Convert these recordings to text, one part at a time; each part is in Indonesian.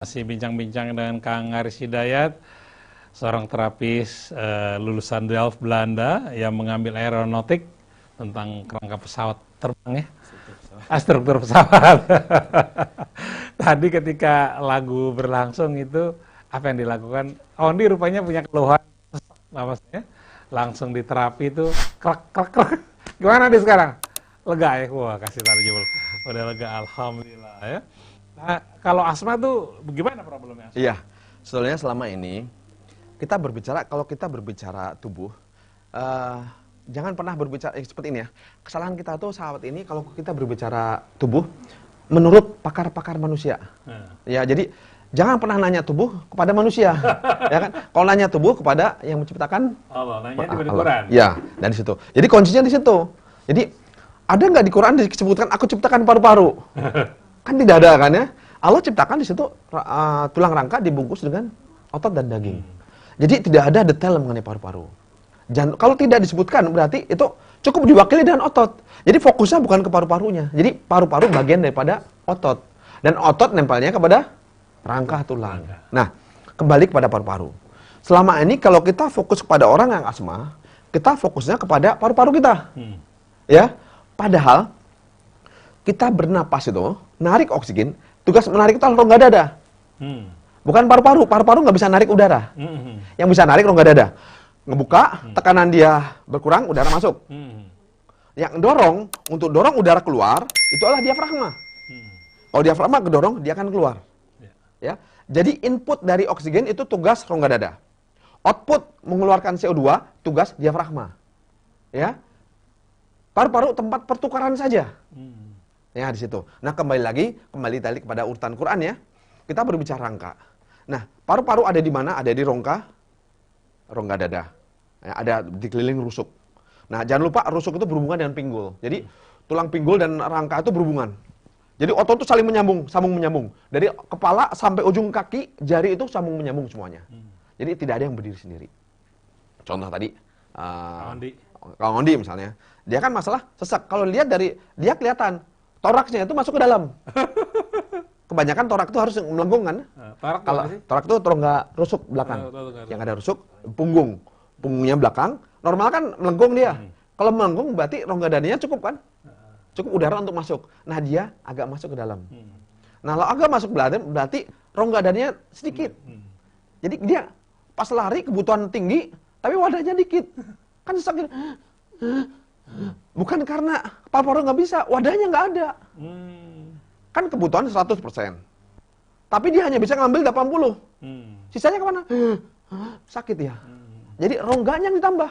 Masih bincang-bincang dengan Kang Aris Hidayat, seorang terapis lulusan Delft, Belanda yang mengambil aeronautik tentang kerangka pesawat terbang ya. Struktur pesawat. Tadi ketika lagu berlangsung itu apa yang dilakukan? Ondi rupanya punya keluhan namanya. Langsung diterapi itu krek krek krek. Gimana dia sekarang? Lega ya? Wah, kasih tarjul. Udah lega, alhamdulillah ya. Nah, kalau asma tuh bagaimana problemnya asma? Iya, sebetulnya selama ini kalau kita berbicara tubuh, eh, jangan pernah berbicara seperti ini ya. Kesalahan kita tuh sahabat ini kalau kita berbicara tubuh menurut pakar-pakar manusia. Ya, jadi jangan pernah nanya tubuh kepada manusia, ya kan? Kalau nanya tubuh kepada yang menciptakan Allah, nanya di Allah. Quran. Ya, dari situ. Jadi kuncinya di situ. Jadi ada nggak di Quran disebutkan aku ciptakan paru-paru? Kan tidak ada kan ya? Allah ciptakan di situ tulang rangka dibungkus dengan otot dan daging. Jadi tidak ada detail mengenai paru-paru. Kalau tidak disebutkan berarti itu cukup diwakili dengan otot. Jadi fokusnya bukan ke paru-parunya. Jadi paru-paru bagian daripada otot. Dan otot nempelnya kepada rangka tulang. Nah, kembali kepada paru-paru. Selama ini kalau kita fokus kepada orang yang asma, kita fokusnya kepada paru-paru kita. Ya, padahal kita bernapas itu, narik oksigen, tugas menarik itu rongga dada. Bukan paru-paru. Paru-paru nggak bisa narik udara. Yang bisa narik rongga dada. Ngebuka, tekanan dia berkurang, udara masuk. Yang dorong, untuk dorong udara keluar, itu adalah diafragma. Kalau diafragma kedorong, dia akan keluar. Ya. Jadi input dari oksigen itu tugas rongga dada. Output mengeluarkan CO2, tugas diafragma. Ya. Paru-paru tempat pertukaran saja. Ya, di situ. Nah, kembali tadi kepada urutan Quran ya. Kita berbicara rangka. Nah, paru-paru ada di mana? Ada di rongga dada. Ya, ada di keliling rusuk. Nah, jangan lupa rusuk itu berhubungan dengan pinggul. Jadi, tulang pinggul dan rangka itu berhubungan. Jadi, otot itu saling sambung menyambung. Dari kepala sampai ujung kaki, jari itu sambung menyambung semuanya. Jadi, tidak ada yang berdiri sendiri. Contoh tadi, Kang Ondi misalnya. Dia kan masalah sesak. Kalau lihat dia kelihatan toraksnya itu masuk ke dalam. Kebanyakan torak itu harus melengkung kan? Kalau torak itu rongga rusuk belakang. Yang ada rusuk, punggungnya belakang. Normal kan melengkung dia. Kalau melengkung berarti rongga dadanya cukup kan? Cukup udara untuk masuk. Nah, dia agak masuk ke dalam. Nah, kalau agak masuk berarti rongga dadanya sedikit. Jadi dia pas lari kebutuhan tinggi, tapi wadahnya dikit. Kan sakit. Bukan karena paru-paru nggak bisa, wadahnya nggak ada. Kan kebutuhan 100%. Tapi dia hanya bisa ngambil 80. Sisanya kemana? Sakit ya. Jadi rongganya yang ditambah.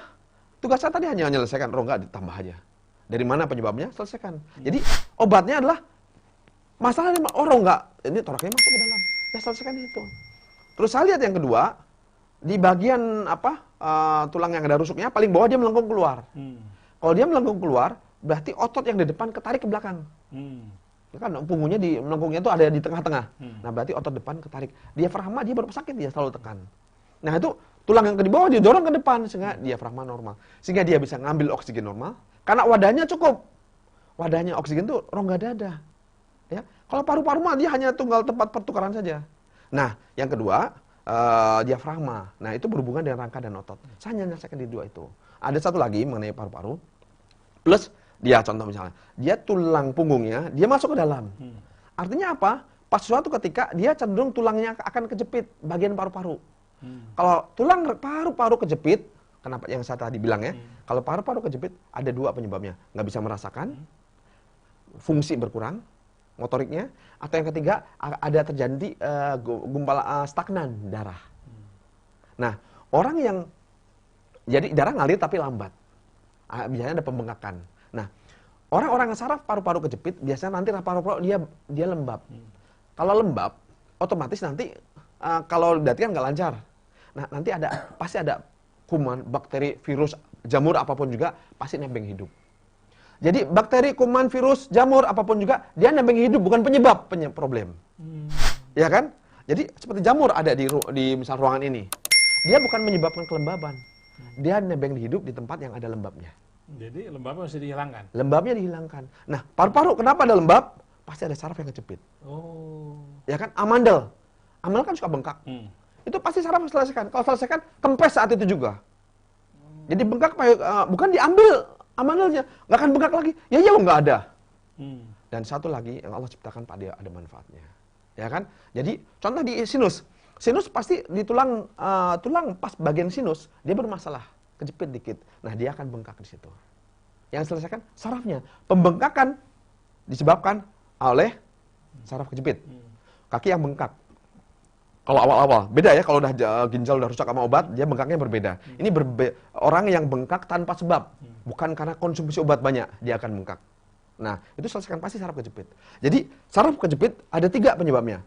Tugas saya tadi hanya menyelesaikan rongga ditambah aja. Dari mana penyebabnya? Selesaikan. Jadi obatnya adalah masalahnya rongga. Ini toraknya masuk ke dalam. Ya selesaikan itu. Terus saya lihat yang kedua, di bagian tulang yang ada rusuknya paling bawah dia melengkung keluar. Kalau dia melengkung keluar, berarti otot yang di depan ketarik ke belakang. Kan punggungnya melengkungnya itu ada di tengah-tengah. Nah, berarti otot depan ketarik. Diafragma dia baru sakit, dia selalu tekan. Nah, itu tulang yang di bawah didorong ke depan sehingga diafragma normal. Sehingga dia bisa ngambil oksigen normal karena wadahnya cukup. Wadahnya oksigen itu rongga dada. Ya. Kalau paru-paru mah dia hanya tunggal tempat pertukaran saja. Nah, yang kedua, diafragma. Nah, itu berhubungan dengan rangka dan otot. Saya hanya menyelesaikan di dua itu. Ada satu lagi mengenai paru-paru. Plus dia contoh misalnya, dia tulang punggungnya, dia masuk ke dalam. Artinya apa? Pas suatu ketika dia cenderung tulangnya akan kejepit bagian paru-paru. Kalau tulang paru-paru kejepit, kenapa yang saya tadi bilang ya, kalau paru-paru kejepit ada dua penyebabnya. Nggak bisa merasakan, fungsi berkurang, motoriknya, atau yang ketiga ada terjadi gumpalan stagnan darah. Nah, orang yang jadi darah ngalir tapi lambat. Biasanya ada pembengkakan. Nah, orang-orang yang saraf paru-paru kejepit biasanya nanti paru-paru dia lembab. Kalau lembab, otomatis nanti kalau berarti kan nggak lancar. Nah, nanti pasti ada kuman, bakteri, virus, jamur apapun juga pasti nebeng hidup. Jadi bakteri, kuman, virus, jamur apapun juga dia nebeng hidup, bukan penyebab problem. Ya kan? Jadi seperti jamur ada di misal ruangan ini. Dia bukan menyebabkan kelembaban. Dia nebeng hidup di tempat yang ada lembabnya. Jadi lembabnya mesti dihilangkan. Lembabnya dihilangkan. Nah, paru-paru kenapa ada lembab? Pasti ada saraf yang kejepit. Oh. Ya kan? Amandel. Amal kan suka bengkak. Itu pasti saraf selesaikan. Kalau selesaikan, kempes saat itu juga. Jadi bengkak bukan diambil amalnya, nggak akan bengkak lagi. Ya nggak ada. Dan satu lagi yang Allah ciptakan pada ada manfaatnya, ya kan? Jadi contoh di sinus, sinus pasti di tulang pas bagian sinus dia bermasalah, kejepit dikit. Nah dia akan bengkak di situ. Yang selesaikan sarafnya. Pembengkakan disebabkan oleh saraf kejepit. Kaki yang bengkak. Kalau awal-awal beda ya, kalau udah ginjal udah rusak sama obat, dia bengkaknya berbeda. Ini orang yang bengkak tanpa sebab, bukan karena konsumsi obat banyak dia akan bengkak. Nah, itu selesaikan pasti saraf kejepit. Jadi, saraf kejepit ada 3 penyebabnya.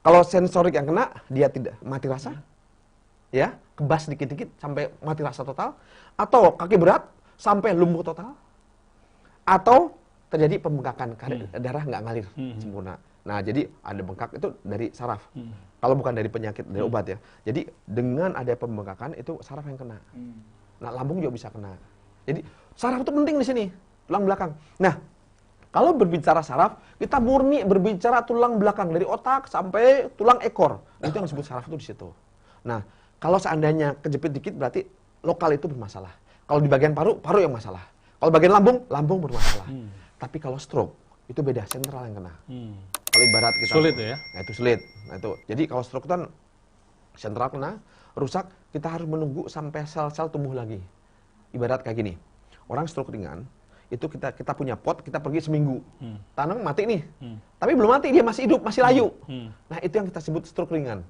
Kalau sensorik yang kena, dia tidak mati rasa. Ya, kebas dikit-dikit sampai mati rasa total. Atau kaki berat sampai lumpuh total. Atau terjadi pembengkakan, darah nggak ngalir sempurna. Nah, jadi ada bengkak itu dari saraf. Kalau bukan dari penyakit, dari obat ya. Jadi, dengan ada pembengkakan, itu saraf yang kena. Nah, lambung juga bisa kena. Jadi, saraf itu penting di sini. Tulang belakang. Nah, kalau berbicara saraf, kita murni berbicara tulang belakang dari otak sampai tulang ekor. Itu yang disebut saraf itu di situ. Nah, kalau seandainya kejepit dikit berarti lokal itu bermasalah. Kalau di bagian paru, paru yang masalah. Kalau bagian lambung, lambung bermasalah. Tapi kalau stroke itu beda, sentral yang kena. Kalau ibarat kita sulit ya? Nah, itu sulit. Nah, itu. Jadi kalau stroke itu kan sentral kena, rusak, kita harus menunggu sampai sel-sel tumbuh lagi. Ibarat kayak gini. Orang stroke ringan itu kita punya pot, kita pergi seminggu. Tanam mati nih. Tapi belum mati, dia masih hidup, masih layu. Nah, itu yang kita sebut stroke ringan.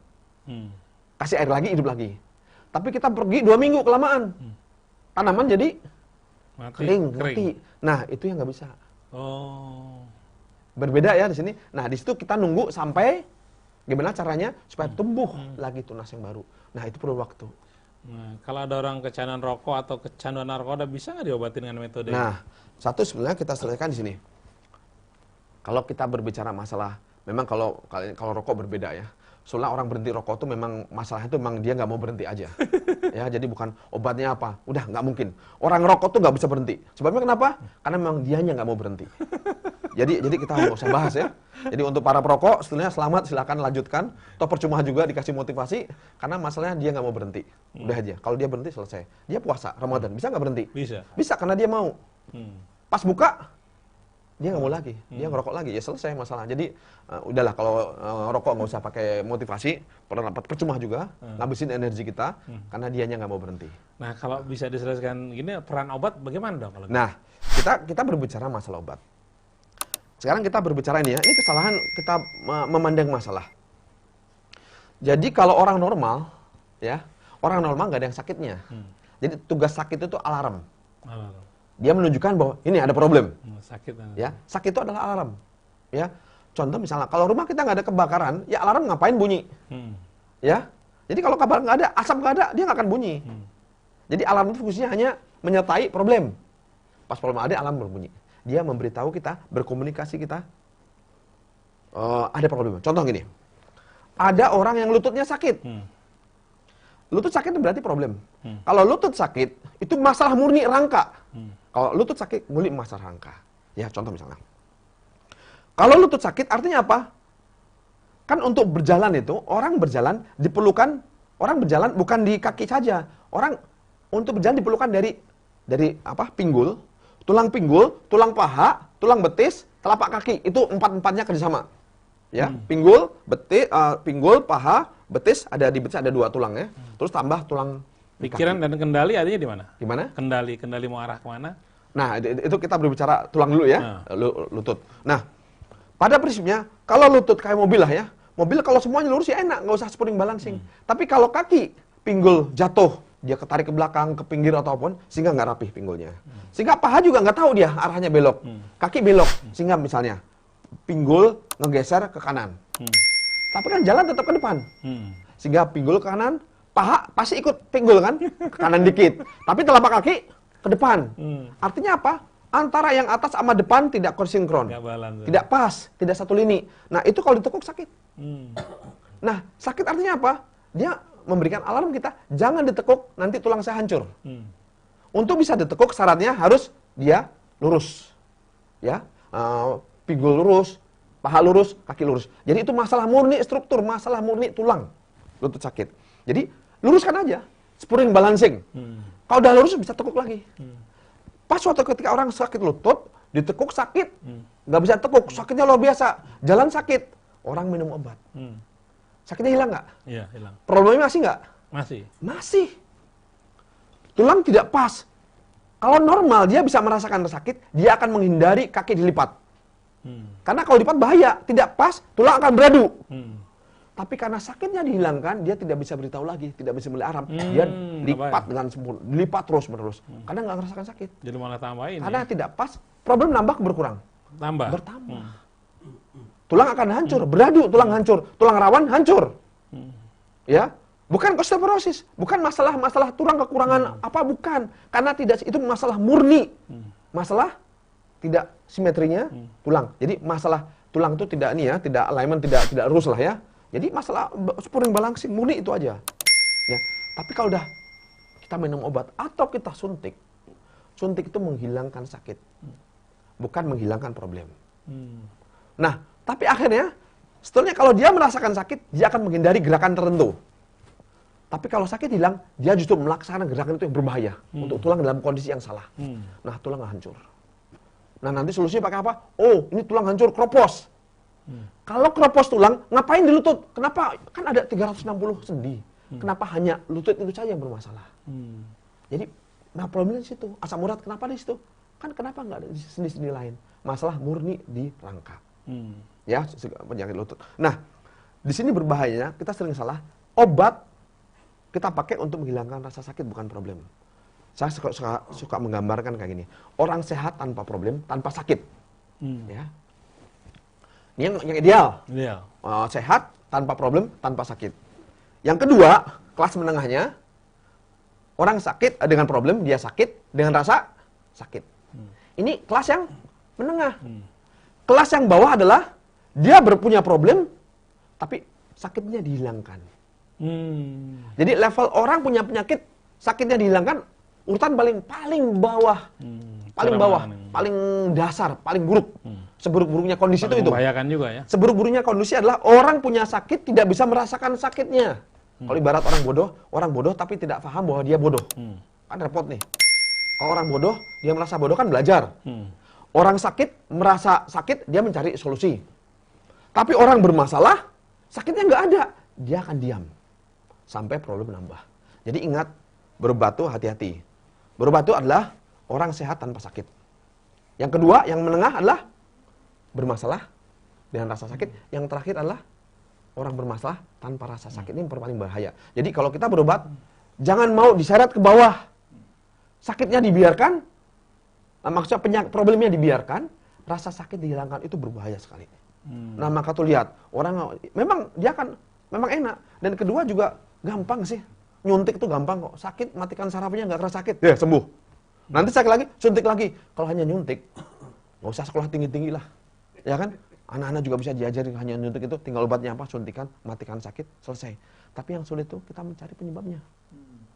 Kasih air lagi, hidup lagi. Tapi kita pergi 2 minggu kelamaan. Tanaman jadi kering, mati. Nah, itu yang nggak bisa. Oh. Berbeda ya di sini. Nah, di situ kita nunggu sampai gimana caranya supaya tumbuh lagi tunas yang baru. Nah, itu perlu waktu. Nah, kalau ada orang kecanduan rokok atau kecanduan narkoba, bisa nggak diobatin dengan metode ini? Nah, satu sebenarnya kita selesaikan di sini. Kalau kita berbicara masalah, memang kalau rokok berbeda ya. Soalnya orang berhenti rokok itu memang masalahnya itu memang dia nggak mau berhenti aja. Ya, jadi bukan obatnya apa, udah nggak mungkin. Orang rokok tuh nggak bisa berhenti. Sebabnya kenapa? Karena memang dianya nggak mau berhenti. Jadi kita nggak usah bahas ya. Jadi untuk para perokok, sebenarnya selamat, silakan lanjutkan. Toh percuma juga dikasih motivasi, karena masalahnya dia nggak mau berhenti. Udah aja. Kalau dia berhenti selesai. Dia puasa Ramadan, bisa nggak berhenti? Bisa. Bisa karena dia mau. Pas buka, dia nggak mau lagi. Dia ngerokok lagi. Ya selesai masalah. Jadi udahlah kalau rokok nggak usah pakai motivasi. Percuma juga ngabisin energi kita, karena dianya nggak mau berhenti. Nah, kalau bisa diselesaikan gini, peran obat bagaimana dong? Kalau Nah, kita berbicara masalah obat. Sekarang kita berbicara ini ya, ini kesalahan kita memandang masalah. Jadi kalau orang normal, ya, orang normal nggak ada yang sakitnya. Jadi tugas sakit itu alarm. Dia menunjukkan bahwa ini ada problem. Sakit. Ya, sakit itu adalah alarm. Ya, contoh misalnya kalau rumah kita nggak ada kebakaran, ya alarm ngapain bunyi? Ya, jadi kalau kabar nggak ada, asap nggak ada, dia nggak akan bunyi. Jadi alarm itu fungsinya hanya menyertai problem. Pas problem ada, alarm berbunyi. Dia memberitahu kita, berkomunikasi kita, ada problem. Contoh gini, ada orang yang lututnya sakit. Lutut sakit itu berarti problem. Kalau lutut sakit, itu masalah murni rangka. Kalau lutut sakit, murni masalah rangka. Ya, contoh misalnya. Kalau lutut sakit, artinya apa? Kan untuk berjalan itu, orang berjalan diperlukan, orang berjalan bukan di kaki saja. Orang untuk berjalan diperlukan dari pinggul, tulang pinggul, tulang paha, tulang betis, telapak kaki. Itu empat-empatnya kerjasama. Ya, pinggul, betis, pinggul, paha, betis, di betis ada 2 tulang ya. Terus tambah tulang pikiran dan kendali adanya di mana? Gimana? Kendali mau arah kemana? Nah, itu kita berbicara tulang dulu ya, lutut. Nah, pada prinsipnya, kalau lutut kayak mobil lah ya, mobil kalau semuanya lurus ya enak, nggak usah spring balancing. Tapi kalau kaki, pinggul jatuh, dia ketarik ke belakang, ke pinggir ataupun, sehingga nggak rapih pinggulnya. Sehingga paha juga nggak tahu dia arahnya belok. Kaki belok, sehingga misalnya pinggul ngegeser ke kanan. Tapi kan jalan tetap ke depan. Sehingga pinggul ke kanan, paha pasti ikut pinggul kan, ke kanan dikit. Tapi telapak kaki ke depan. Artinya apa? Antara yang atas sama depan tidak konsinkron. Tidak pas, tidak satu lini. Nah, itu kalau ditekuk sakit. Nah, sakit artinya apa? Dia memberikan alarm kita, jangan ditekuk, nanti tulang saya hancur. Untuk bisa ditekuk, syaratnya harus dia lurus. Ya, pinggul lurus, paha lurus, kaki lurus. Jadi itu masalah murni struktur, masalah murni tulang, lutut sakit. Jadi luruskan aja, spring balancing. Kalau udah lurus bisa tekuk lagi. Pas suatu ketika orang sakit lutut, ditekuk sakit, nggak bisa tekuk, sakitnya luar biasa, jalan sakit, orang minum obat. Sakitnya hilang nggak? Iya, hilang. Problemnya masih nggak? Masih. Masih. Tulang tidak pas. Kalau normal dia bisa merasakan sakit, dia akan menghindari kaki dilipat. Karena kalau dilipat bahaya, tidak pas, tulang akan beradu. Tapi karena sakitnya dihilangkan, dia tidak bisa beritahu lagi, tidak bisa mulai aram. Dia lipat dengan sempurna, dilipat terus-menerus. Karena nggak merasakan sakit. Jadi malah tambahin. Karena tidak pas, problem nambah berkurang. Tambah. Bertambah. Tulang akan hancur, beradu, tulang hancur, tulang rawan hancur. Ya, bukan osteoporosis, bukan masalah tulang kekurangan apa, bukan. Karena tidak, itu masalah murni. Masalah tidak simetrinya tulang. Jadi masalah tulang itu tidak ini ya, tidak alignment, tidak lurus lah ya. Jadi masalah spring balancing murni itu aja. Ya. Tapi kalau udah kita minum obat atau kita suntik itu menghilangkan sakit. Bukan menghilangkan problem. Nah, tapi akhirnya setelahnya kalau dia merasakan sakit, dia akan menghindari gerakan tertentu. Tapi kalau sakit hilang, dia justru melaksanakan gerakan itu yang berbahaya untuk tulang dalam kondisi yang salah. Nah, tulang hancur. Nah, nanti solusinya pakai apa? Oh, ini tulang hancur, kropos. Kalau kropos tulang, ngapain di lutut? Kenapa? Kan ada 360 sendi. Kenapa hanya lutut itu saja yang bermasalah? Jadi, nah problemnya di situ. Asam urat kenapa di situ? Kan kenapa nggak ada di sendi-sendi lain? Masalah murni di rangka. Ya, penyakit lutut. Nah, di sini berbahayanya, kita sering salah. Obat kita pakai untuk menghilangkan rasa sakit, bukan problem. Saya suka menggambarkan kayak gini. Orang sehat tanpa problem, tanpa sakit. Ya. Ini yang ideal. Sehat, tanpa problem, tanpa sakit. Yang kedua, kelas menengahnya, orang sakit dengan problem, dia sakit dengan rasa sakit. Ini kelas yang menengah. Kelas yang bawah adalah, dia punya problem, tapi sakitnya dihilangkan. Jadi level orang punya penyakit, sakitnya dihilangkan, urutan paling bawah. Paling bawah, paling dasar, paling buruk. Seburuk-buruknya kondisi itu. Membahayakan juga ya. Seburuk-buruknya kondisi adalah orang punya sakit tidak bisa merasakan sakitnya. Kalau ibarat orang bodoh tapi tidak paham bahwa dia bodoh. Kan repot nih. Kalau orang bodoh, dia merasa bodoh kan belajar. Orang sakit, merasa sakit, dia mencari solusi. Tapi orang bermasalah, sakitnya nggak ada. Dia akan diam. Sampai problem nambah. Jadi ingat, berobat tuh hati-hati. Berobat itu adalah orang sehat tanpa sakit. Yang kedua, yang menengah adalah bermasalah dengan rasa sakit. Yang terakhir adalah orang bermasalah tanpa rasa sakit. Ini yang paling bahaya. Jadi kalau kita berobat, jangan mau diseret ke bawah. Sakitnya dibiarkan, maksudnya problemnya dibiarkan, rasa sakit dihilangkan, itu berbahaya sekali. Nah maka tuh lihat, orang memang dia kan memang enak. Dan kedua juga gampang sih. Nyuntik itu gampang kok. Sakit, matikan sarafnya, nggak kerasa sakit. Ya sembuh. Nanti sakit lagi, suntik lagi. Kalau hanya nyuntik, nggak usah sekolah tinggi-tinggi lah. Ya kan? Anak-anak juga bisa diajarin hanya nyuntik itu, tinggal obatnya apa, suntikan, matikan sakit, selesai. Tapi yang sulit itu kita mencari penyebabnya.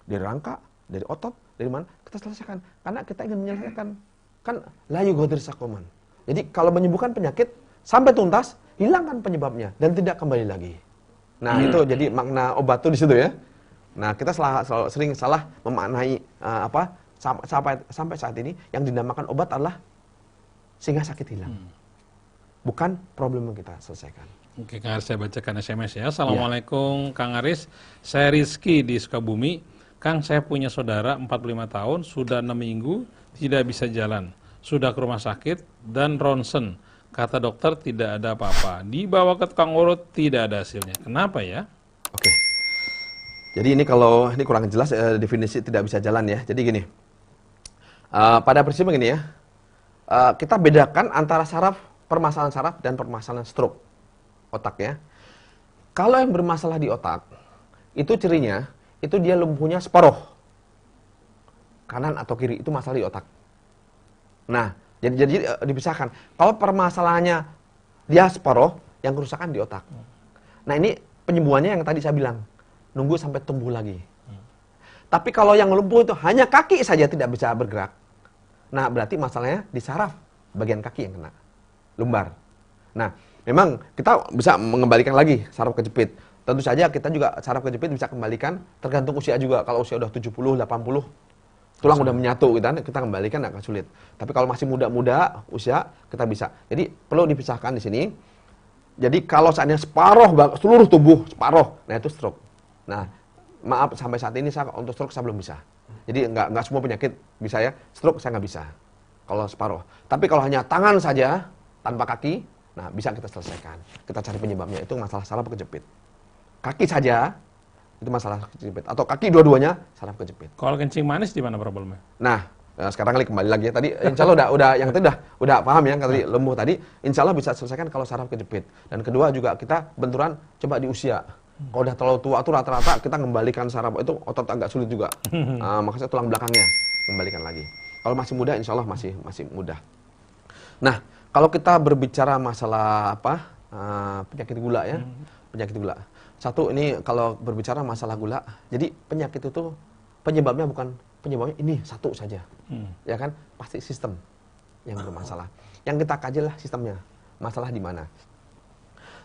Dari rangka, dari otot, dari mana, kita selesaikan. Karena kita ingin menyelesaikan. Kan layu godir sakoman. Jadi kalau menyembuhkan penyakit, sampai tuntas, hilangkan penyebabnya. Dan tidak kembali lagi. Nah itu jadi makna obat itu di situ ya. Nah kita sering salah memaknai sampai saat ini, yang dinamakan obat adalah sehingga sakit hilang. Bukan problem yang kita selesaikan. Oke, Kang Aris, saya bacakan SMS ya. Assalamualaikum Kang Aris, saya Rizky di Sukabumi. Kang, saya punya saudara 45 tahun, sudah 6 minggu tidak bisa jalan. Sudah ke rumah sakit dan ronsen. Kata dokter tidak ada apa-apa. Dibawa ke tukang urut, tidak ada hasilnya. Kenapa ya? Oke. Jadi ini kalau ini kurang jelas definisi tidak bisa jalan ya. Jadi gini, pada prinsipnya gini ya, kita bedakan antara permasalahan saraf dan permasalahan stroke otak ya. Kalau yang bermasalah di otak, itu cirinya, itu dia lumpuhnya separuh. Kanan atau kiri, itu masalah di otak. Nah, jadi dipisahkan. Kalau permasalahannya dia separuh, yang kerusakan di otak. Nah ini penyembuhannya yang tadi saya bilang, nunggu sampai tumbuh lagi. Tapi kalau yang lumpuh itu hanya kaki saja tidak bisa bergerak, nah berarti masalahnya di saraf bagian kaki yang kena, lumbar. Nah memang kita bisa mengembalikan lagi saraf kejepit. Tentu saja kita juga saraf kejepit bisa kembalikan tergantung usia juga. Kalau usia udah 70, 80, tulang udah menyatu gitu kan, kita kembalikan agak sulit. Tapi kalau masih muda-muda usia, kita bisa. Jadi perlu dipisahkan di sini. Jadi kalau seandainya seluruh tubuh separuh, nah itu stroke. Nah, maaf sampai saat ini saya untuk stroke saya belum bisa. Jadi nggak semua penyakit bisa ya, stroke saya nggak bisa. Kalau separuh. Tapi kalau hanya tangan saja tanpa kaki, nah bisa kita selesaikan. Kita cari penyebabnya, itu masalah saraf kejepit. Kaki saja itu masalah kejepit, atau kaki dua-duanya saraf kejepit. Kalau kencing manis di mana problemnya? Nah, sekarang kembali lagi ya. Tadi insya Allah udah yang tadi udah paham ya, tadi lembuh tadi insya Allah bisa selesaikan kalau saraf kejepit. Dan kedua juga kita benturan coba di usia. Kalau udah terlalu tua tuh rata-rata kita kembalikan saraf itu otot agak sulit juga. Makanya tulang belakangnya kembalikan lagi. Kalau masih muda insya Allah masih mudah. Nah, kalau kita berbicara masalah penyakit gula ya, penyakit gula. Satu ini kalau berbicara masalah gula, jadi penyakit itu penyebabnya ini satu saja, ya kan? Pasti sistem yang bermasalah. Yang kita kaji lah sistemnya, masalah di mana.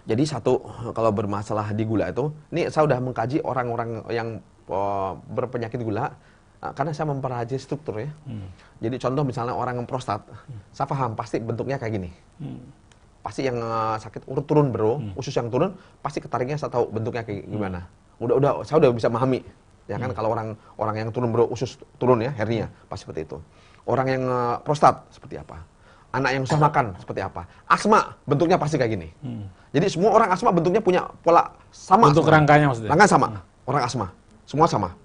Jadi satu, kalau bermasalah di gula itu, ini saya sudah mengkaji orang-orang yang berpenyakit gula, karena saya mempelajari struktur ya. Jadi contoh misalnya orang yang prostat, saya paham pasti bentuknya kayak gini. Pasti yang sakit urut turun bro, usus yang turun, pasti ketariknya saya tahu bentuknya kayak gimana. Saya udah bisa memahami. Ya kan, kalau orang yang turun bro, usus turun ya, hernia, pasti seperti itu. Orang yang prostat seperti apa? Anak yang susah makan seperti apa? Asma bentuknya pasti kayak gini. Jadi semua orang asma bentuknya punya pola sama. Bentuk rangkanya maksudnya? Rangka sama. Orang asma, semua sama.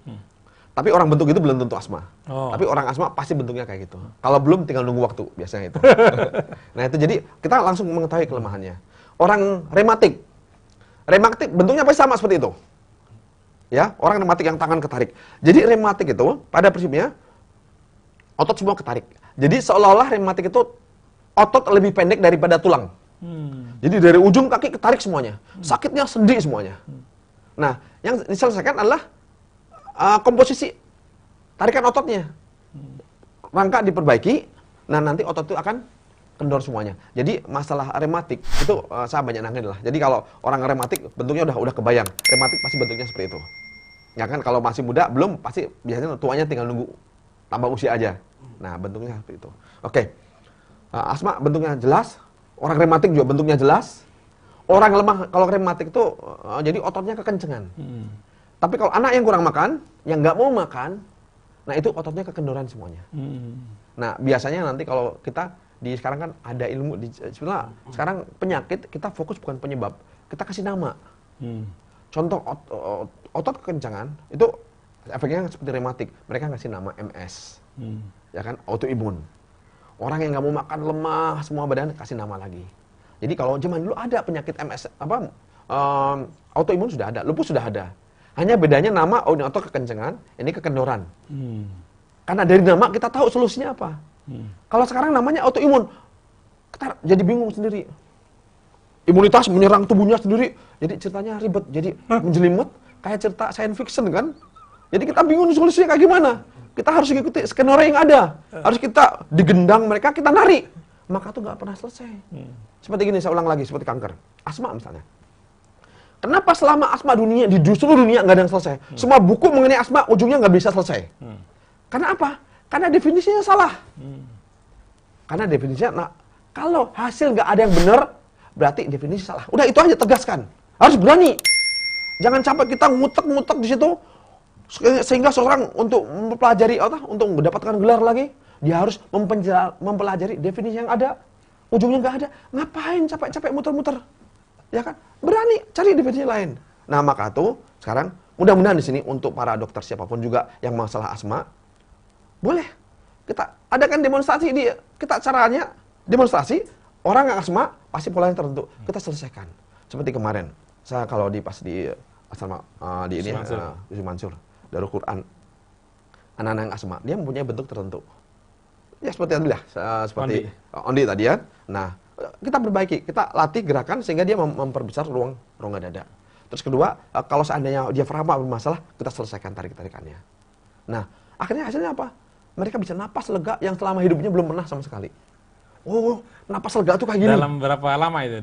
Tapi orang bentuk itu belum tentu asma. Tapi orang asma pasti bentuknya kayak gitu. Kalau belum tinggal nunggu waktu biasanya itu. Nah itu jadi kita langsung mengetahui kelemahannya. Orang rematik bentuknya pasti sama seperti itu. Ya, orang rematik yang tangan ketarik. Jadi rematik itu pada prinsipnya otot semua ketarik. Jadi seolah-olah rematik itu otot lebih pendek daripada tulang. Jadi dari ujung kaki ketarik semuanya. Sakitnya sendi semuanya. Nah, yang diselesaikan adalah komposisi tarikan ototnya. Rangka diperbaiki, nah nanti otot itu akan kendor semuanya. Jadi masalah rematik itu saya banyak nangin lah. Jadi kalau orang rematik bentuknya udah kebayang. Rematik pasti bentuknya seperti itu. Ya kan, kalau masih muda belum, pasti biasanya tuanya tinggal nunggu tambah usia aja. Nah, bentuknya seperti itu. Oke. Asma bentuknya jelas, orang rematik juga bentuknya jelas. Orang lemah kalau rematik itu jadi ototnya kekencengan. Tapi kalau anak yang kurang makan, yang nggak mau makan, nah itu ototnya kekendoran semuanya. Nah, biasanya nanti kalau kita sekarang kan ada ilmu sebenarnya sekarang penyakit kita fokus bukan penyebab, kita kasih nama. Contoh otot kekencangan itu efeknya seperti rematik, mereka ngasih nama MS, ya kan, autoimun. Orang yang nggak mau makan lemah semua badan kasih nama lagi. Jadi kalau zaman dulu ada penyakit MS autoimun sudah ada, lupus sudah ada. Hanya bedanya nama otot kekencangan, ini kekendoran. Karena dari nama kita tahu solusinya apa. Kalau sekarang namanya autoimun, kita jadi bingung sendiri. Imunitas menyerang tubuhnya sendiri, jadi ceritanya ribet, jadi menjelimut, kayak cerita science fiction kan. Jadi kita bingung solusinya kayak gimana. Kita harus ikuti skenario yang ada. Harus kita digendang mereka, kita narik. Maka itu nggak pernah selesai. Seperti gini, saya ulang lagi, seperti kanker. Asma misalnya. Kenapa selama asma di seluruh dunia nggak ada yang selesai? Semua buku mengenai asma, ujungnya nggak bisa selesai. Karena apa? Karena definisinya salah. Karena definisinya, nah, kalau hasil nggak ada yang benar, berarti definisi salah. Udah itu aja, tegaskan. Harus berani. Jangan sampai kita ngutek-ngutek di situ, sehingga seorang untuk mempelajari untuk mendapatkan gelar lagi, dia harus mempelajari definisi yang ada. Ujungnya nggak ada. Ngapain capek-capek muter-muter? Ya kan? Berani cari definisi lain. Nah, maka itu sekarang mudah-mudahan di sini untuk para dokter siapapun juga yang masalah asma, boleh kita adakan demonstrasi kita caranya demonstrasi orang yang asma pasti polanya tertentu kita selesaikan. Seperti kemarin saya kalau pas di asrama di ini Yusuf Mansur Darul Quran, anak-anak yang asma dia mempunyai bentuk tertentu. Ya seperti tadi lah, seperti Ondi tadi ya. Nah, kita perbaiki, kita latih gerakan sehingga dia memperbesar ruang rongga dada. Terus kedua, kalau seandainya diafragma bermasalah, kita selesaikan tarik-tarikannya. Nah, akhirnya hasilnya apa? Mereka bisa napas lega yang selama hidupnya belum pernah sama sekali. Oh, napas lega tuh kayak gini. Dalam berapa lama itu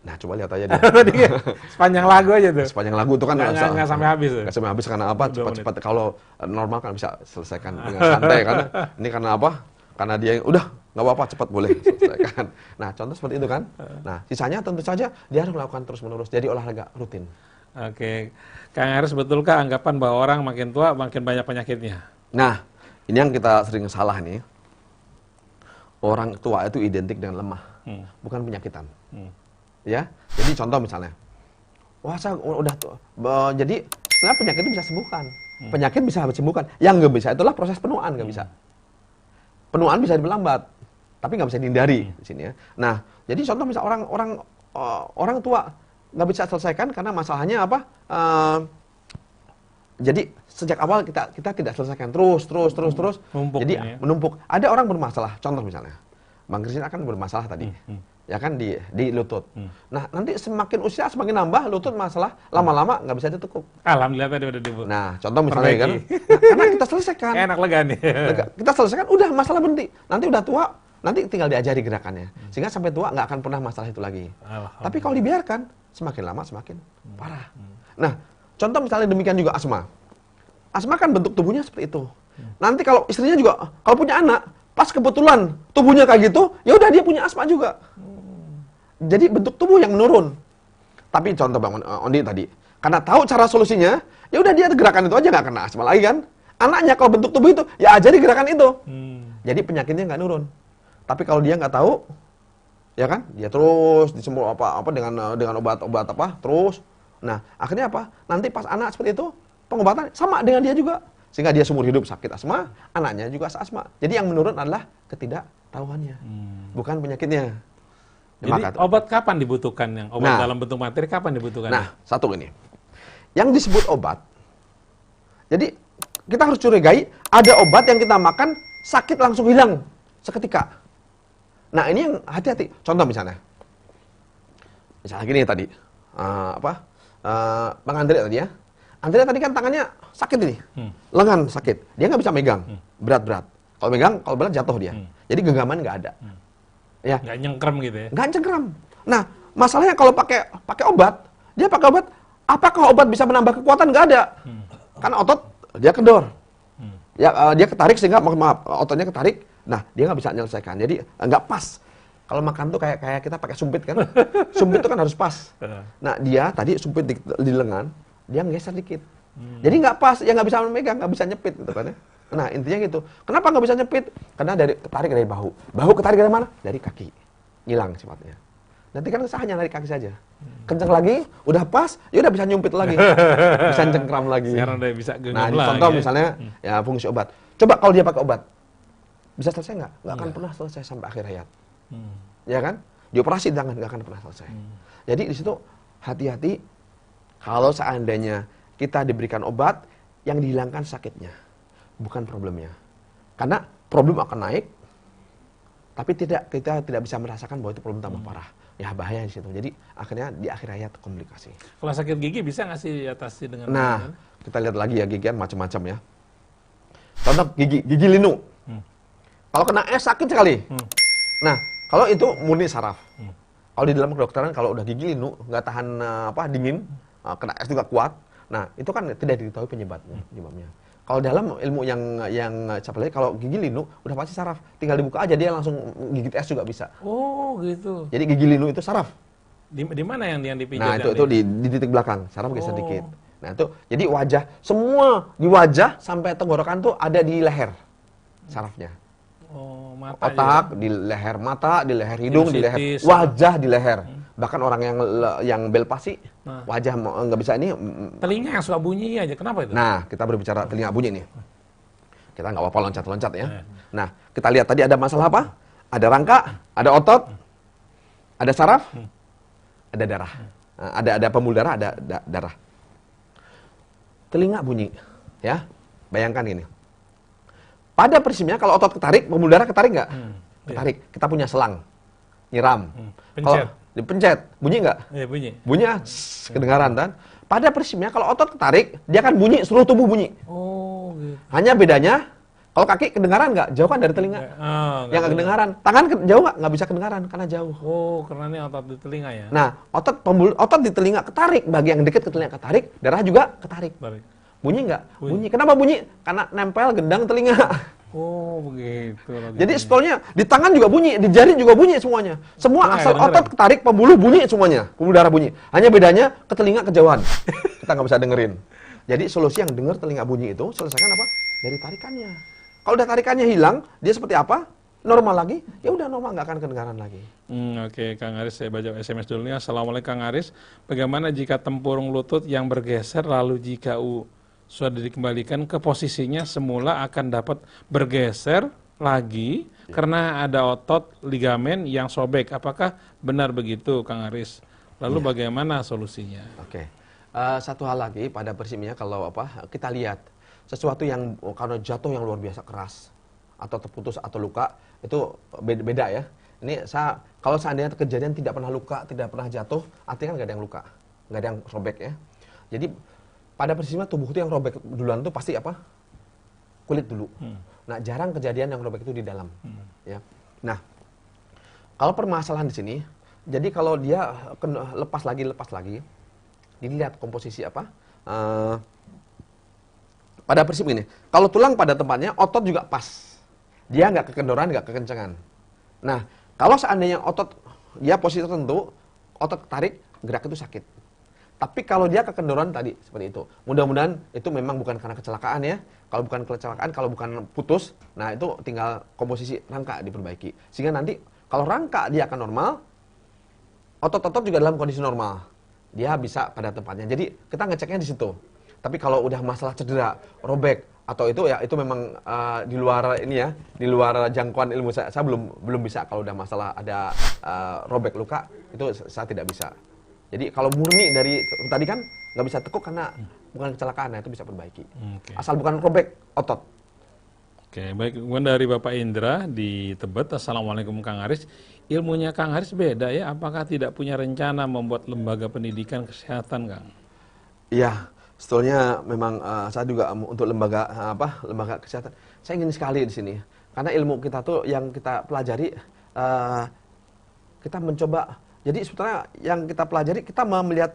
Nah, coba lihat aja dia. Tadi kan sepanjang lagu aja tuh. Sepanjang lagu itu kan nggak sampai habis tuh. Nggak sampai habis karena apa? 2 Cepat-cepat. Kalau normal kan bisa selesaikan dengan santai kan. Ini karena apa? Karena dia udah nggak apa-apa, cepat boleh selesaikan. Nah, contoh seperti itu kan. Nah, sisanya tentu saja dia harus melakukan terus-menerus. Jadi olahraga rutin. Oke, Kang Aris, betulkah anggapan bahwa orang makin tua makin banyak penyakitnya? Nah, ini yang kita sering salah nih. Orang tua itu identik dengan lemah, bukan penyakitan. Ya, jadi contoh misalnya, wah saya udah tua. Jadi sebenarnya penyakit itu bisa sembuhkan. Penyakit bisa sembuhkan. Yang nggak bisa itulah proses penuaan, nggak bisa. Penuaan bisa diperlambat, tapi nggak bisa dihindari di sini ya. Nah, jadi contoh misal orang tua nggak bisa selesaikan karena masalahnya apa? Jadi sejak awal kita tidak selesaikan terus. Numpuk Jadi ya. menumpuk. Ada orang bermasalah. Contoh misalnya, Bang Krisna kan bermasalah tadi, ya kan di lutut. Nah nanti semakin usia semakin nambah lutut masalah, lama-lama nggak bisa ditekuk. Alhamdulillah tadi udah dibuat. Nah contoh misalnya kan, karena kita selesaikan. Enak lega nih. Kita selesaikan, udah masalah berhenti. Nanti udah tua, nanti tinggal diajari gerakannya. Sehingga sampai tua nggak akan pernah masalah itu lagi. Tapi kalau dibiarkan, semakin lama semakin parah. Nah, contoh misalnya demikian juga asma. Asma kan bentuk tubuhnya seperti itu. Nanti kalau istrinya juga, kalau punya anak, pas kebetulan tubuhnya kayak gitu, ya udah dia punya asma juga. Jadi bentuk tubuh yang menurun. Tapi contoh Bang Ondi tadi, karena tahu cara solusinya, ya udah dia gerakan itu aja nggak kena asma lagi kan. Anaknya kalau bentuk tubuh itu, ya ajari gerakan itu. Jadi penyakitnya nggak nurun. Tapi kalau dia nggak tahu, ya kan, dia terus disembuh apa dengan obat-obat apa terus. Nah akhirnya apa? Nanti pas anak seperti itu, pengobatan sama dengan dia juga. Sehingga dia seumur hidup sakit asma, anaknya juga asma. Jadi yang menurun adalah ketidaktahuannya, bukan penyakitnya. Jadi obat kapan dibutuhkan? Yang obat dalam bentuk materi kapan dibutuhkan? Nah, satu ini. Yang disebut obat, jadi kita harus curigai ada obat yang kita makan, sakit langsung hilang seketika. Nah ini yang hati-hati. Contoh misalnya gini tadi, Bang Andre tadi ya. Andre tadi kan tangannya sakit ini, lengan sakit, dia nggak bisa megang, berat-berat. Kalau megang, kalau berat jatuh dia. Jadi genggaman nggak ada. Ya. Nggak nyengkrem gitu ya? Nggak nyengkrem. Nah, masalahnya kalau pakai obat, dia pakai obat, apakah obat bisa menambah kekuatan? Nggak ada. Karena otot dia kendor. Ya, dia ketarik sehingga ototnya ketarik. Nah, dia nggak bisa menyelesaikan. Jadi nggak pas. Kalau makan tuh kayak kita pakai sumpit kan. Sumpit itu kan harus pas. Nah, dia tadi sumpit di lengan, dia ngeser dikit. Jadi nggak pas, ya nggak bisa memegang, nggak bisa nyepit gitu kan ya. Nah intinya gitu. Kenapa nggak bisa nyepit? Karena ketarik dari bahu. Bahu ketarik dari mana? Dari kaki. Hilang sifatnya. Nanti kan hanya dari kaki saja. Kenceng lagi, udah pas, ya udah bisa nyumpit lagi. Bisa cengkram lagi. Sekarang udah bisa genggam lagi. Nah contoh misalnya ya fungsi obat. Coba kalau dia pakai obat, bisa selesai nggak? Nggak akan pernah selesai sampai akhir hayat. Ya kan? Dioperasi tangan nggak akan pernah selesai. Jadi di situ hati-hati. Kalau seandainya kita diberikan obat yang dihilangkan sakitnya, bukan problemnya. Karena problem akan naik, tapi kita tidak bisa merasakan bahwa itu problem tambah parah. Ya bahaya di situ. Jadi akhirnya di akhir hayat komplikasi. Kalau sakit gigi bisa nggak sih diatasi dengan? Nah, kita lihat lagi ya gigi kan macam-macam ya. Contoh gigi linu. Kalau kena es sakit sekali. Nah, kalau itu murni saraf. Kalau di dalam kedokteran kalau udah gigi linu nggak tahan dingin, kena es juga kuat. Nah, itu kan tidak diketahui penyebabnya. Kalau dalam ilmu yang lagi, kalau gigi linu udah pasti saraf. Tinggal dibuka aja dia langsung gigit es juga bisa. Oh, gitu. Jadi gigi linu itu saraf. Di mana yang dipijat? Nah, itu di titik belakang, saraf geser dikit. Nah, itu jadi wajah semua di wajah sampai tenggorokan tuh ada di leher sarafnya. Oh, mata otak di leher, mata di leher, hidung di leher, wajah di leher. Bahkan orang yang bel pasi, wajah nggak bisa ini. Telinga yang suka bunyi aja, kenapa itu? Nah, kita berbicara telinga bunyi nih. Kita nggak apa-apa loncat-loncat ya. Nah, kita lihat tadi ada masalah apa? Ada rangka, ada otot, ada saraf, ada darah. Ada pembuluh darah, ada darah. Telinga bunyi, ya. Bayangkan gini. Pada prinsipnya kalau otot ketarik, pembuluh darah ketarik nggak? Ketarik. Kita punya selang, nyiram. Kalau dipencet, bunyi nggak? Iya, bunyi. Bunyi, kedengaran kan? Pada prinsipnya kalau otot ketarik, dia akan bunyi, seluruh tubuh bunyi. Oh, gitu. Hanya bedanya, Kalau kaki kedengaran nggak? Jauh kan dari telinga. Yang nggak kedengaran. Tangan jauh nggak bisa kedengaran karena jauh. Oh, karena ini otot di telinga ya? Nah, otot di telinga ketarik. Bagi yang dekat ke telinga ketarik, darah juga ketarik. Tarik. Bunyi nggak? Bunyi. Kenapa bunyi? Karena nempel gendang telinga. Oh, begitu. Jadi sebetulnya di tangan juga bunyi, di jari juga bunyi semuanya. Semua Nah, asal otot ketarik, pembuluh bunyi semuanya. Pembuluh darah bunyi. Hanya bedanya ke telinga kejauhan. Kita nggak bisa dengerin. Jadi solusi yang dengar telinga bunyi itu selesaikan apa? Dari tarikannya. Kalau udah tarikannya hilang, dia seperti apa? Normal lagi, ya udah normal, nggak akan kedengaran lagi. Oke, Kang Aris, saya baca SMS dulu nih. Assalamualaikum Kang Aris. Bagaimana jika tempurung lutut yang bergeser lalu jika sudah dikembalikan ke posisinya semula akan dapat bergeser lagi karena ada otot ligamen yang sobek. Apakah benar begitu, Kang Aris? Lalu bagaimana solusinya? Oke. Satu hal lagi pada prinsipnya kalau kita lihat sesuatu yang karena jatuh yang luar biasa keras atau terputus atau luka itu beda ya. Ini kalau seandainya kejadian tidak pernah luka, tidak pernah jatuh, artinya kan nggak ada yang luka, nggak ada yang robek ya. Jadi pada prinsipnya tubuh itu yang robek duluan itu pasti apa? Kulit dulu. Nah, jarang kejadian yang robek itu di dalam. Ya. Nah, kalau permasalahan di sini, jadi kalau dia lepas lagi, dilihat komposisi apa? Pada prinsip ini, kalau tulang pada tempatnya, otot juga pas. Dia nggak kekendoran, nggak kekencangan. Nah, kalau seandainya otot, ya posisi tertentu, otot tarik, gerak itu sakit. Tapi kalau dia kekendoran tadi, seperti itu. Mudah-mudahan itu memang bukan karena kecelakaan ya. Kalau bukan kecelakaan, kalau bukan putus, nah itu tinggal komposisi rangka diperbaiki. Sehingga nanti, kalau rangka dia akan normal, otot-otot juga dalam kondisi normal. Dia bisa pada tempatnya. Jadi, kita ngeceknya di situ. Tapi kalau udah masalah cedera, robek atau itu ya itu memang di luar ini ya, di luar jangkauan ilmu saya. Saya belum bisa kalau udah masalah ada robek luka itu saya tidak bisa. Jadi kalau murni dari tadi kan nggak bisa tekuk karena bukan kecelakaan, nah itu bisa perbaiki. Asal bukan robek otot. Oke, baik. Kemudian dari Bapak Indra di Tebet, Assalamualaikum Kang Aris. Ilmunya Kang Aris beda ya, apakah tidak punya rencana membuat lembaga pendidikan kesehatan, Kang? Iya. Sebetulnya memang saya juga untuk lembaga lembaga kesehatan, saya ingin sekali di sini karena ilmu kita tuh yang kita pelajari kita mencoba. Jadi sebetulnya yang kita pelajari kita melihat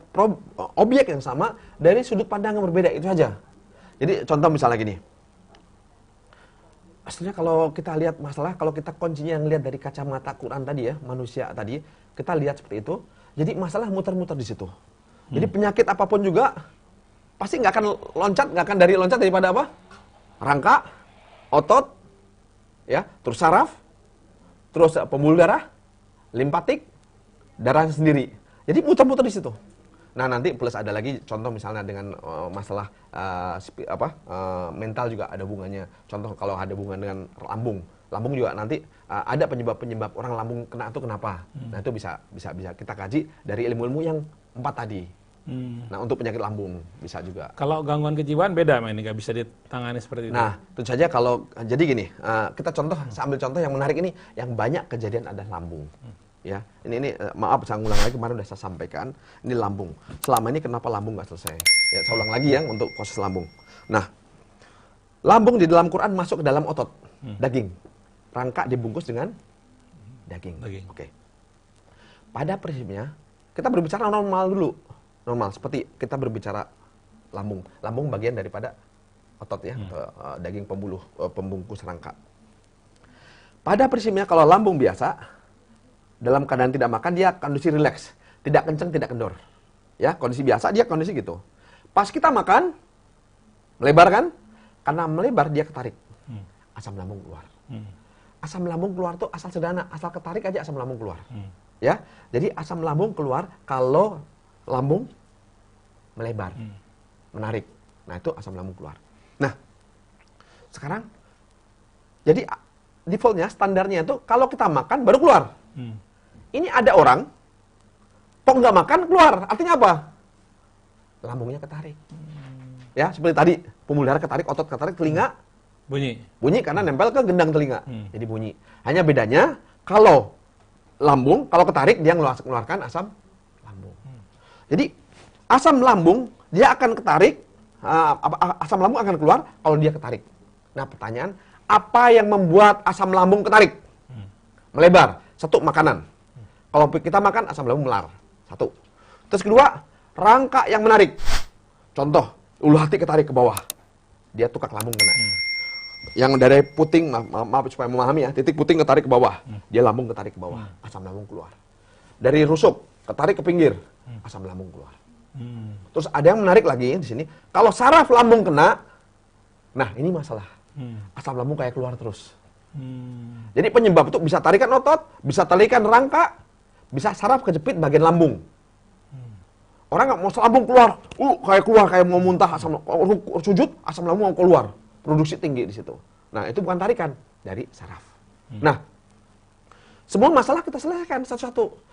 objek yang sama dari sudut pandang yang berbeda itu saja. Jadi contoh misalnya gini, sebetulnya kalau kita lihat masalah, kalau kita kuncinya yang lihat dari kacamata Quran tadi ya, manusia tadi kita lihat seperti itu. Jadi masalah muter-muter di situ. Jadi penyakit apapun juga pasti nggak akan loncat daripada apa? Rangka, otot, ya, terus saraf, terus pembuluh darah, limpatik, darah sendiri. Jadi muter-muter di situ. Nah nanti plus ada lagi contoh misalnya dengan masalah mental juga ada hubungannya. Contoh kalau ada hubungan dengan lambung juga nanti ada penyebab orang lambung kena itu kenapa? Nah itu bisa kita kaji dari ilmu-ilmu yang 4 tadi. Nah untuk penyakit lambung bisa juga. Kalau gangguan kejiwaan beda, ini nggak bisa ditangani seperti itu. Nah tentu saja kalau jadi gini, kita saya ambil contoh yang menarik ini, yang banyak kejadian adalah lambung. Ya, ini maaf saya ulang lagi, kemarin sudah saya sampaikan, ini lambung. Selama ini kenapa lambung nggak selesai? Ya saya ulang lagi ya untuk proses lambung. Nah, lambung di dalam Quran masuk ke dalam otot, daging, rangka dibungkus dengan daging. Oke. Pada prinsipnya kita berbicara normal dulu. Normal, seperti kita berbicara lambung. Lambung bagian daripada otot ya, daging pembungkus rangka. Pada prinsipnya kalau lambung biasa, dalam keadaan tidak makan dia kondisi rileks, tidak kencang, tidak kendor. Ya, kondisi biasa dia kondisi gitu. Pas kita makan, melebar kan? Karena melebar dia ketarik. Asam lambung keluar. Asam lambung keluar tuh asal sederhana, asal ketarik aja asam lambung keluar. Ya, jadi asam lambung keluar kalau lambung melebar, menarik. Nah itu asam lambung keluar. Nah sekarang jadi defaultnya standarnya itu kalau kita makan baru keluar. Ini ada orang kok nggak makan keluar, artinya apa? Lambungnya ketarik. Ya seperti tadi pembuluh darah ketarik, otot ketarik, telinga bunyi karena nempel ke gendang telinga, jadi bunyi. Hanya bedanya kalau lambung kalau ketarik dia mengeluarkan asam lambung. Jadi asam lambung dia akan ketarik, asam lambung akan keluar kalau dia ketarik. Nah pertanyaan, Apa yang membuat asam lambung ketarik? Melebar. Satu, makanan. Kalau kita makan, asam lambung melar. Satu. Terus kedua, rangka yang menarik. Contoh, ulu hati ketarik ke bawah. Dia tukak lambung kena. Yang dari puting, maaf supaya memahami ya, titik puting ketarik ke bawah. Dia lambung ketarik ke bawah. Asam lambung keluar. Dari rusuk, ketarik ke pinggir. Asam lambung keluar. Terus ada yang menarik lagi di sini. Kalau saraf lambung kena, nah ini masalah. Asam lambung kayak keluar terus. Jadi penyebab itu bisa tarikan otot, bisa tarikan rangka, bisa saraf kejepit bagian lambung. Orang nggak mau lambung keluar, kayak mau muntah, sujud, asam lambung mau keluar, produksi tinggi di situ. Nah itu bukan tarikan dari saraf. Nah semua masalah kita selesaikan satu-satu.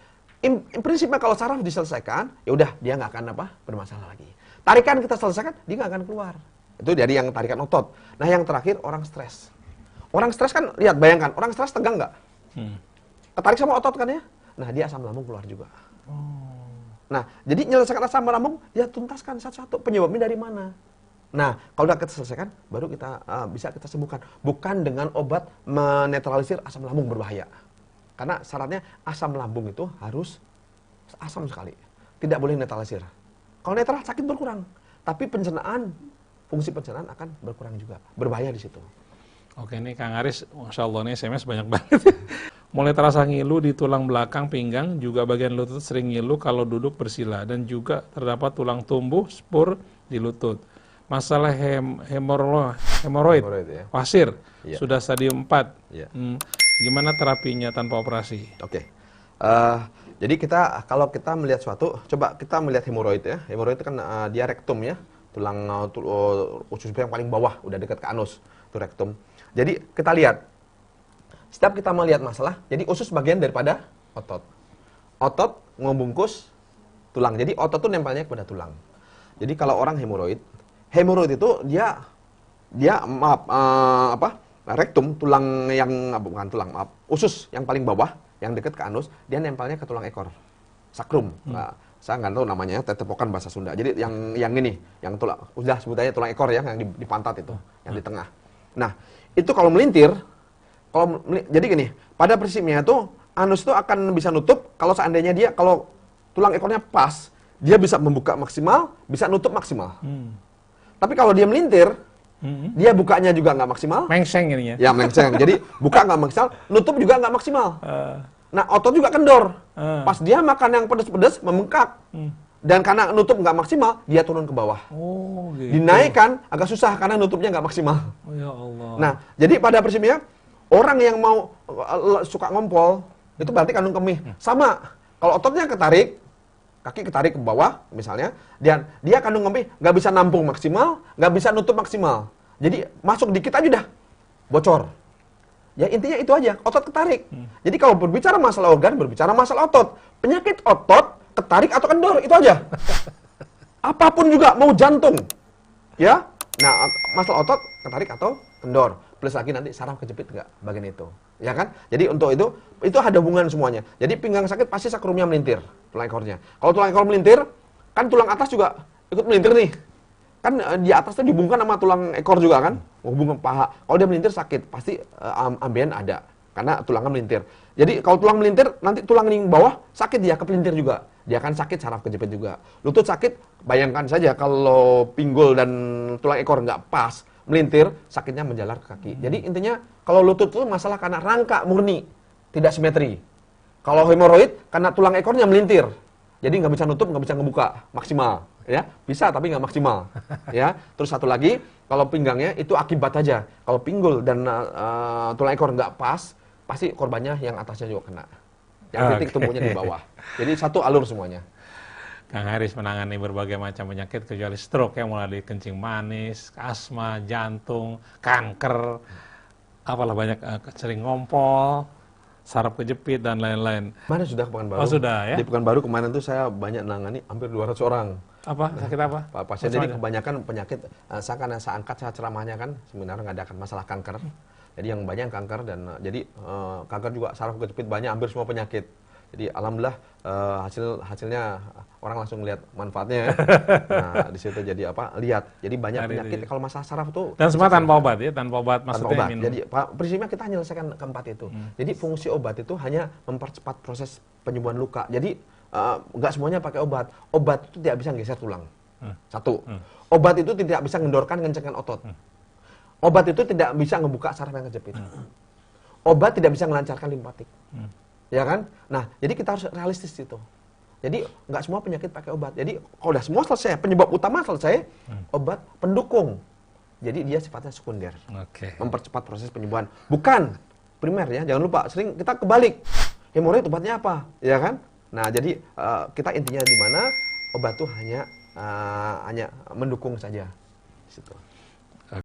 Prinsipnya kalau saraf diselesaikan, ya udah dia nggak akan bermasalah lagi. Tarikan kita selesaikan, dia nggak akan keluar. Itu dari yang tarikan otot. Nah yang terakhir orang stres. Orang stres kan, lihat bayangkan, orang stres tegang nggak? Ketarik sama otot kan ya? Nah dia asam lambung keluar juga. Nah jadi menyelesaikan asam lambung, ya tuntaskan satu-satu penyebabnya dari mana. Nah kalau udah kita selesaikan, baru kita bisa kita sembuhkan. Bukan dengan obat menetralisir asam lambung berbahaya. Karena syaratnya asam lambung itu harus asam sekali. Tidak boleh netralisir. Kalau netral sakit berkurang. Tapi pencernaan, fungsi pencernaan akan berkurang juga. Berbahaya di situ. Oke, ini Kang Aris, Masya Allah, ini SMS banyak banget. Mulai terasa ngilu di tulang belakang pinggang, juga bagian lutut sering ngilu kalau duduk bersila. Dan juga terdapat tulang tumbuh, spur di lutut. Masalah hemoroid, Ya. pasir, Iya. sudah stadium 4. Iya. Gimana terapinya tanpa operasi? Oke. Jadi kalau kita melihat suatu, coba kita melihat hemoroid ya. Hemoroid itu kan dia rektum ya, tulang usus yang paling bawah, udah dekat ke anus, itu rektum. Jadi kita lihat, setiap kita melihat masalah, jadi usus bagian daripada otot. Otot membungkus tulang. Jadi otot itu nempelnya kepada tulang. Jadi kalau orang hemoroid itu dia rektum, tulang yang bukan tulang, usus yang paling bawah yang dekat ke anus, dia nempelnya ke tulang ekor, sakrum. Nah, saya nggak tahu namanya, tetepokan bahasa Sunda. Jadi yang ini, yang tulang, udah sebut aja tulang ekor ya, yang di pantat itu, yang di tengah. Nah, itu kalau melintir, jadi gini, pada prinsipnya itu anus itu akan bisa nutup kalau seandainya dia, kalau tulang ekornya pas, dia bisa membuka maksimal, bisa nutup maksimal. Tapi kalau dia melintir, dia bukanya juga nggak maksimal. Mengseng ininya. Ya mengseng. Jadi buka nggak maksimal, nutup juga nggak maksimal. Nah otot juga kendor. Pas dia makan yang pedas-pedas, membengkak. Dan karena nutup nggak maksimal, dia turun ke bawah. Oh, gitu. Dinaikkan agak susah karena nutupnya nggak maksimal. Oh, ya Allah. Nah jadi pada prinsipnya, orang yang mau suka ngompol, itu berarti kandung kemih. Sama, kalau ototnya ketarik, kaki ketarik ke bawah misalnya, dan dia kandung kemih nggak bisa nampung maksimal, nggak bisa nutup maksimal. Jadi masuk dikit aja udah bocor. Ya intinya itu aja, otot ketarik. Jadi kalau berbicara masalah organ, berbicara masalah otot. Penyakit otot, ketarik atau kendor, itu aja. Apapun juga, mau jantung. Ya, nah masalah otot, ketarik atau kendor. Plus lagi nanti saraf kejepit nggak bagian itu. Ya kan? Jadi untuk itu ada hubungan semuanya. Jadi pinggang sakit pasti sakrumnya melintir, tulang ekornya. Kalau tulang ekor melintir, kan tulang atas juga ikut melintir nih. Kan di atasnya dihubungkan sama tulang ekor juga kan, hubungan paha. Kalau dia melintir sakit, pasti ambien ada, karena tulangnya melintir. Jadi kalau tulang melintir, nanti tulang yang bawah sakit, dia kepelintir juga. Dia akan sakit, saraf kejepit juga. Lutut sakit, bayangkan saja kalau pinggul dan tulang ekor nggak pas, melintir, sakitnya menjalar ke kaki. Jadi intinya, kalau lutut itu masalah karena rangka murni, tidak simetri. Kalau hemoroid, karena tulang ekornya melintir. Jadi nggak bisa nutup, nggak bisa ngebuka maksimal, ya bisa tapi nggak maksimal, ya. Terus satu lagi, kalau pinggangnya itu akibat aja. Kalau pinggul dan tulang ekor nggak pas, pasti korbannya yang atasnya juga kena. Yang titik tumbuhnya di bawah. Jadi satu alur semuanya. Kang Haris menangani berbagai macam penyakit kecuali stroke yang mulai dari kencing manis, asma, jantung, kanker, apalah banyak sering ngompol, saraf kejepit dan lain-lain. Mana sudah Pekanbaru? Oh sudah ya. Di Pekanbaru kemarin tuh saya banyak nangani hampir 200 orang. Apa sakit apa? Pasien jadi kebanyakan penyakit. Karena saya angkat saya ceramahnya kan seminar ngadakan masalah kanker. Jadi yang banyak kanker dan jadi kanker juga saraf kejepit banyak hampir semua penyakit. Jadi alhamdulillah hasilnya orang langsung lihat manfaatnya. Ya. Nah, di situ jadi apa? Lihat. Jadi banyak penyakit kalau masalah saraf tuh. Dan semua tanpa obat ya, tanpa obat maksudnya obat. minum. Jadi prinsipnya kita hanya menyelesaikan keempat itu. Jadi fungsi obat itu hanya mempercepat proses penyembuhan luka. Jadi nggak semuanya pakai obat. Obat itu tidak bisa geser tulang. Satu. Obat itu tidak bisa ngendorkan, ngencengkan otot. Obat itu tidak bisa ngebuka saraf yang kejepit. Obat tidak bisa melancarkan limpatik. Ya kan? Nah, jadi kita harus realistis itu. Jadi nggak semua penyakit pakai obat. Jadi kalau udah semua selesai, penyebab utama selesai, obat pendukung. Jadi dia sifatnya sekunder. Mempercepat proses penyembuhan. Bukan primer ya. Jangan lupa, sering kita kebalik. Hemoroid obatnya apa? Ya kan? Nah, jadi kita intinya di mana obat itu hanya mendukung saja. Di situ.